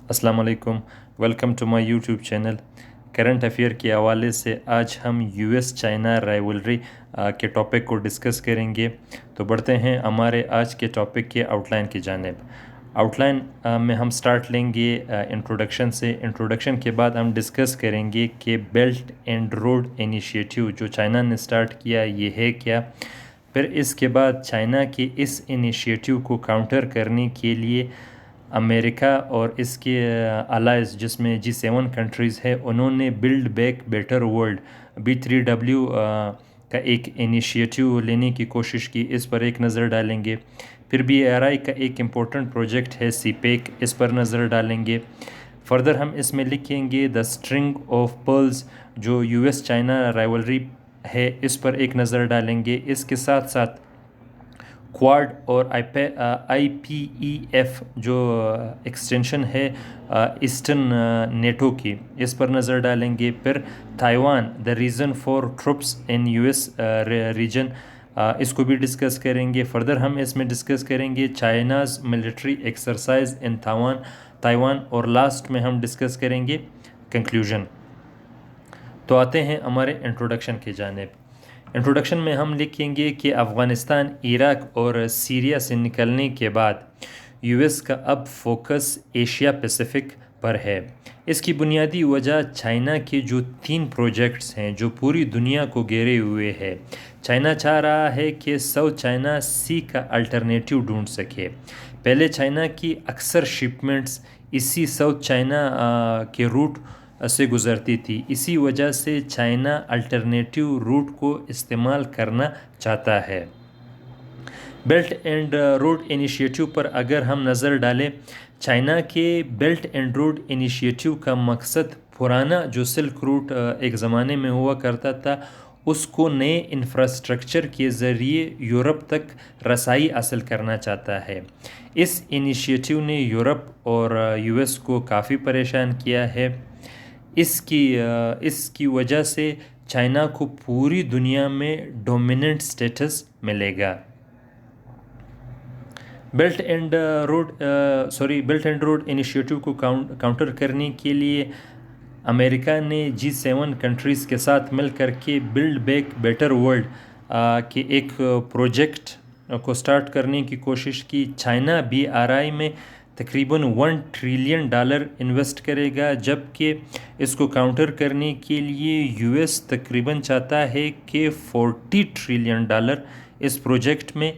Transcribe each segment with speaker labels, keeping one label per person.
Speaker 1: अस्सलाम वालेकुम। Welcome to my YouTube channel. Current affair के हवाले से आज हम यूएस चाइना राइवलरी के टॉपिक को डिस्कस करेंगे। तो बढ़ते हैं हमारे आज के टॉपिक के आउटलाइन की जानिब। आउटलाइन में हम स्टार्ट लेंगे इंट्रोडक्शन से। इंट्रोडक्शन के बाद हम डिस्कस करेंगे कि बेल्ट एंड रोड इनिशिएटिव जो चाइना ने स्टार्ट किया ये है क्या। फिर इसके बाद चाइना के इस इनिशिएटिव को काउंटर करने के लिए अमेरिका और इसके अलाइज जिसमें G7 कंट्रीज़ है उन्होंने build back better world B3W का एक इनिशिएटिव लेने की कोशिश की। इस पर एक नज़र डालेंगे। फिर BRI का एक इम्पोर्टेंट प्रोजेक्ट है CPEC, इस पर नज़र डालेंगे। फर्दर हम इसमें लिखेंगे द स्ट्रिंग ऑफ पर्ल्स जो US चाइना राइवलरी है, इस पर एक नज़र डालेंगे। इसके साथ साथ क्वाड और IPEF जो एक्सटेंशन है ईस्टर्न नेटो की, इस पर नज़र डालेंगे। फिर Taiwan the reason for troops in US region, इसको भी डिस्कस करेंगे। फर्दर हम इसमें डिस्कस करेंगे China's military exercise in Taiwan और लास्ट में हम डिस्कस करेंगे कंक्लूजन। तो आते हैं हमारे इंट्रोडक्शन की जानिब। इंट्रोडक्शन में हम लिखेंगे कि अफ़गानिस्तान, इराक और सीरिया से निकलने के बाद US का अब फोकस एशिया पैसिफिक पर है। इसकी बुनियादी वजह चाइना के जो 3 प्रोजेक्ट्स हैं जो पूरी दुनिया को घेरे हुए है। चाइना चाह रहा है कि साउथ चाइना सी का अल्टरनेटिव ढूंढ सके। पहले चाइना की अक्सर शिपमेंट्स इसी साउथ चाइना के रूट से गुज़रती थी। इसी वजह से चाइना अल्टरनेटिव रूट को इस्तेमाल करना चाहता है। बेल्ट एंड रोड इनिशिएटिव पर अगर हम नज़र डालें, चाइना के बेल्ट एंड रोड इनिशिएटिव का मकसद पुराना जो सिल्क रूट एक ज़माने में हुआ करता था उसको नए इंफ्रास्ट्रक्चर के ज़रिए यूरोप तक रसाई हासिल करना चाहता है। इस इनिशिएटिव ने यूरोप और US को काफ़ी परेशान किया है। इसकी वजह से चाइना को पूरी दुनिया में डोमिनेंट स्टेटस मिलेगा। बेल्ट एंड रोड इनिशिएटिव को काउंटर करने के लिए अमेरिका ने G7 कंट्रीज़ के साथ मिलकर के बिल्ड बैक बेटर वर्ल्ड के एक प्रोजेक्ट को स्टार्ट करने की कोशिश की। चाइना BRI में तकरीबन $1 ट्रिलियन इन्वेस्ट करेगा, जबकि इसको काउंटर करने के लिए US तकरीबन चाहता है कि $40 ट्रिलियन इस प्रोजेक्ट में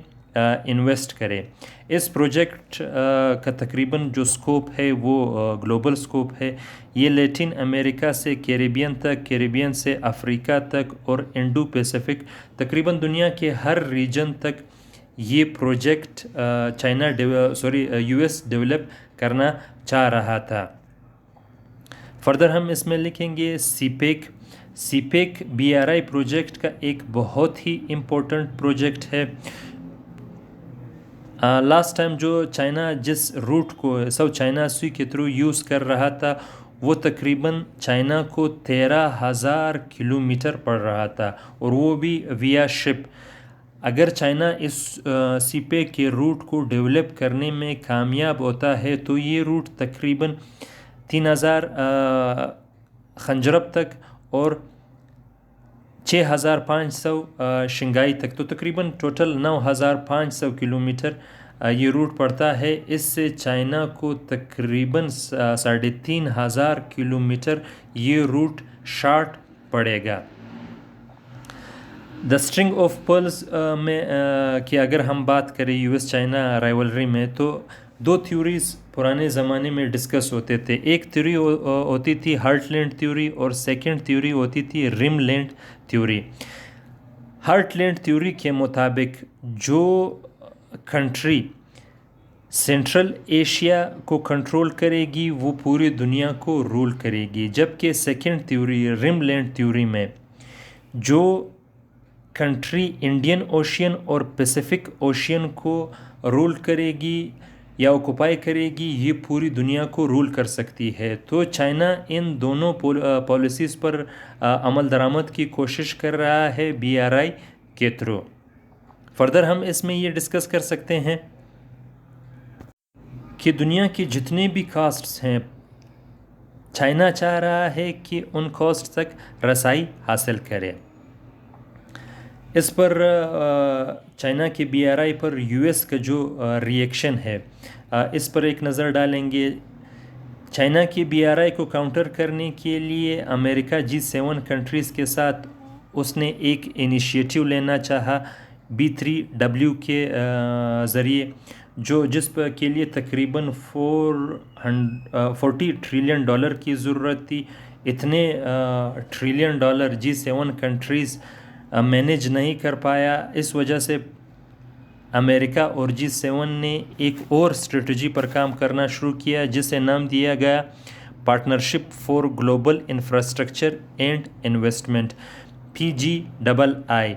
Speaker 1: इन्वेस्ट करे। इस प्रोजेक्ट का तकरीबन जो स्कोप है वो ग्लोबल स्कोप है। ये लैटिन अमेरिका से कैरिबियन तक, कैरिबियन से अफ्रीका तक और इंडो पैसिफिक तकरीबन दुनिया के हर रीजन तक ये प्रोजेक्ट US डेवलप करना चाह रहा था। फर्दर हम इसमें लिखेंगे CPEC BRI प्रोजेक्ट का एक बहुत ही इम्पोर्टेंट प्रोजेक्ट है। लास्ट टाइम जो चाइना जिस रूट को साउथ चाइना सी के थ्रू यूज़ कर रहा था वो तकरीबन चाइना को 13,000 किलोमीटर पड़ रहा था और वो भी विया शिप। अगर चाइना इस CPEC के रूट को डेवलप करने में कामयाब होता है तो ये रूट तकरीबन 3,000 खंजरब तक और 6,500 शंघाई तक, तो तकरीबन टोटल 9,500 किलोमीटर ये रूट पड़ता है। इससे चाइना को तकरीबन 3,500 किलोमीटर ये रूट शॉर्ट पड़ेगा। द स्ट्रिंग ऑफ पर्ल्स में कि अगर हम बात करें US चाइना राइवलरी में, तो 2 थ्योरीज पुराने ज़माने में डिस्कस होते थे। एक थ्योरी होती थी हार्टलैंड थ्योरी और सेकंड थ्योरी होती थी रिमलैंड थ्योरी। हार्टलैंड थ्योरी के मुताबिक जो कंट्री सेंट्रल एशिया को कंट्रोल करेगी वो पूरी दुनिया को रूल करेगी, जबकि सेकंड थ्योरी रिमलैंड थ्योरी में जो कंट्री इंडियन ओशियन और पैसिफिक ओशियन को रूल करेगी या ऑक्युपाई करेगी ये पूरी दुनिया को रूल कर सकती है। तो चाइना इन दोनों पॉलिसीज़ पर अमल दरामद की कोशिश कर रहा है BRI के थ्रू। फर्दर हम इसमें ये डिस्कस कर सकते हैं कि दुनिया की जितने भी कास्ट्स हैं चाइना चाह रहा है कि उन कॉस्ट तक रसाई हासिल करे। इस पर चाइना के BRI पर US का जो रिएक्शन है, इस पर एक नज़र डालेंगे। चाइना की BRI को काउंटर करने के लिए अमेरिका G7 कंट्रीज़ के साथ उसने एक इनिशिएटिव लेना चाहा B3W के ज़रिए, जिस पर के लिए तकरीबन $40 ट्रिलियन की ज़रूरत थी। इतने $ट्रिलियन G7 कंट्रीज़ मैनेज नहीं कर पाया। इस वजह से अमेरिका और G7 ने एक और स्ट्रेटजी पर काम करना शुरू किया, जिसे नाम दिया गया partnership for global infrastructure and investment, PGII।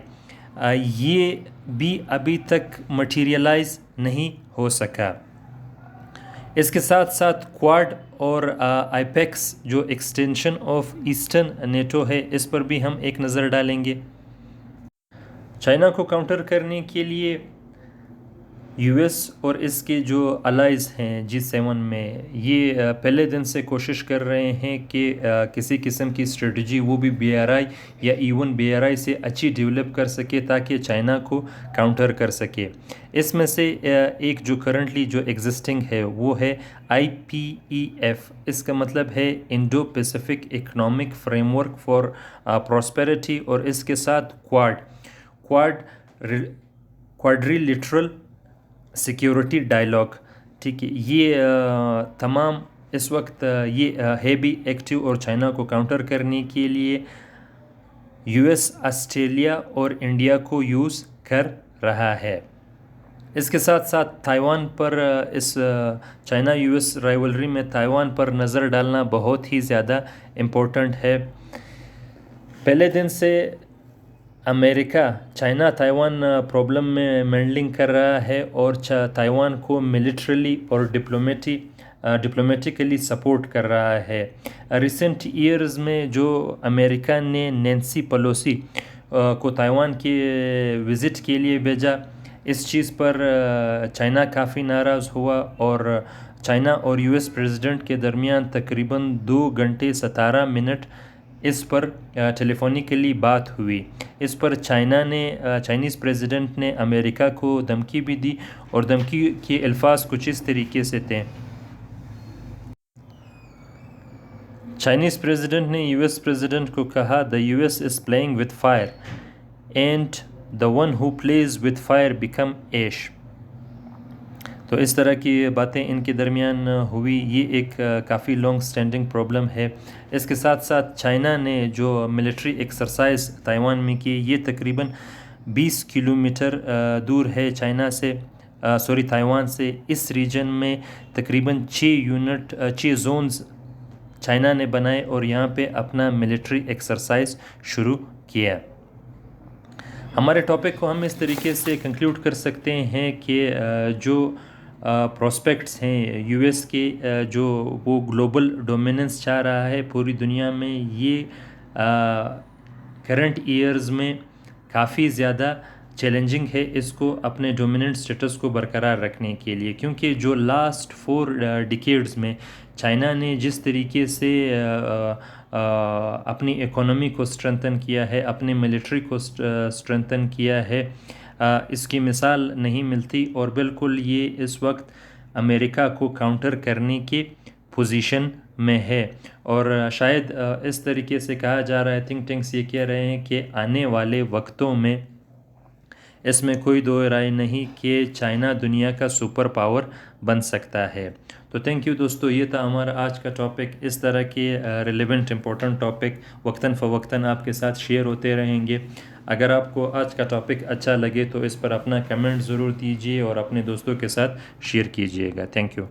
Speaker 1: ये भी अभी तक मटीरियलाइज नहीं हो सका। इसके साथ साथ क्वाड और IPEX जो एक्सटेंशन ऑफ ईस्टर्न नेटो है, इस पर भी हम एक नज़र डालेंगे। चाइना को काउंटर करने के लिए US और इसके जो अलाइज हैं G7 में, ये पहले दिन से कोशिश कर रहे हैं कि किसी किस्म की स्ट्रेटजी वो भी BRI या इवन BRI से अच्छी डेवलप कर सके ताकि चाइना को काउंटर कर सके। इसमें से एक जो करंटली जो एग्जिस्टिंग है वो है IPEF। इसका मतलब है Indo Pacific economic framework for prosperity, और इसके साथ क्वाड्रिलेटरल सिक्योरिटी डायलॉग। ठीक है, ये तमाम इस वक्त ये है भी एक्टिव, और चाइना को काउंटर करने के लिए US, ऑस्ट्रेलिया और इंडिया को यूज़ कर रहा है। इसके साथ साथ ताइवान पर, इस चाइना US राइवलरी में ताइवान पर नज़र डालना बहुत ही ज़्यादा इम्पोर्टेंट है। पहले दिन से अमेरिका चाइना ताइवान प्रॉब्लम में मैंडलिंग कर रहा है और ताइवान को मिलिट्रली और डिप्लोमेटिकली सपोर्ट कर रहा है। रिसेंट ईयर्स में जो अमेरिका ने नैन्सी पेलोसी को ताइवान के विज़िट के लिए भेजा, इस चीज़ पर चाइना काफ़ी नाराज़ हुआ और चाइना और US प्रेसिडेंट के दरमियान तकरीबन 2 घंटे 17 मिनट इस पर टेलीफोनिकली बात हुई। इस पर चाइनीज़ प्रेसिडेंट ने अमेरिका को धमकी भी दी, और धमकी के अल्फाज कुछ इस तरीके से थे। चाइनीज़ प्रेसिडेंट ने US प्रेसिडेंट को कहा, the US is playing with fire and the one who plays with fire become ash. तो इस तरह की बातें इनके दरमियान हुई। ये एक काफ़ी लॉन्ग स्टैंडिंग प्रॉब्लम है। इसके साथ साथ चाइना ने जो मिलिट्री एक्सरसाइज ताइवान में की, ये तकरीबन 20 किलोमीटर दूर है ताइवान से। इस रीजन में तकरीबन 6 जोन्स चाइना ने बनाए और यहाँ पे अपना मिलिट्री एक्सरसाइज शुरू किया। हमारे टॉपिक को हम इस तरीके से कंक्लूड कर सकते हैं कि जो प्रोस्पेक्ट्स हैं US के, जो वो ग्लोबल डोमिनेंस चाह रहा है पूरी दुनिया में, ये करंट ईयर्स में काफ़ी ज़्यादा चैलेंजिंग है इसको अपने डोमिनेंट स्टेटस को बरकरार रखने के लिए, क्योंकि जो लास्ट 4 डिकेड्स में चाइना ने जिस तरीके से अपनी इकोनॉमी को स्ट्रेंथन किया है, अपने मिलिट्री को स्ट्रेंथन किया है, इसकी मिसाल नहीं मिलती। और बिल्कुल ये इस वक्त अमेरिका को काउंटर करने की पोजीशन में है, और शायद इस तरीके से कहा जा रहा है, थिंक टैंक्स ये कह रहे हैं कि आने वाले वक्तों में इसमें कोई दो राय नहीं कि चाइना दुनिया का सुपर पावर बन सकता है। तो थैंक यू दोस्तों, ये था हमारा आज का टॉपिक। इस तरह के रिलेवेंट इंपॉर्टेंट टॉपिक वक्तन फ़वक्तन आपके साथ शेयर होते रहेंगे। अगर आपको आज का टॉपिक अच्छा लगे तो इस पर अपना कमेंट ज़रूर दीजिए और अपने दोस्तों के साथ शेयर कीजिएगा। Thank you.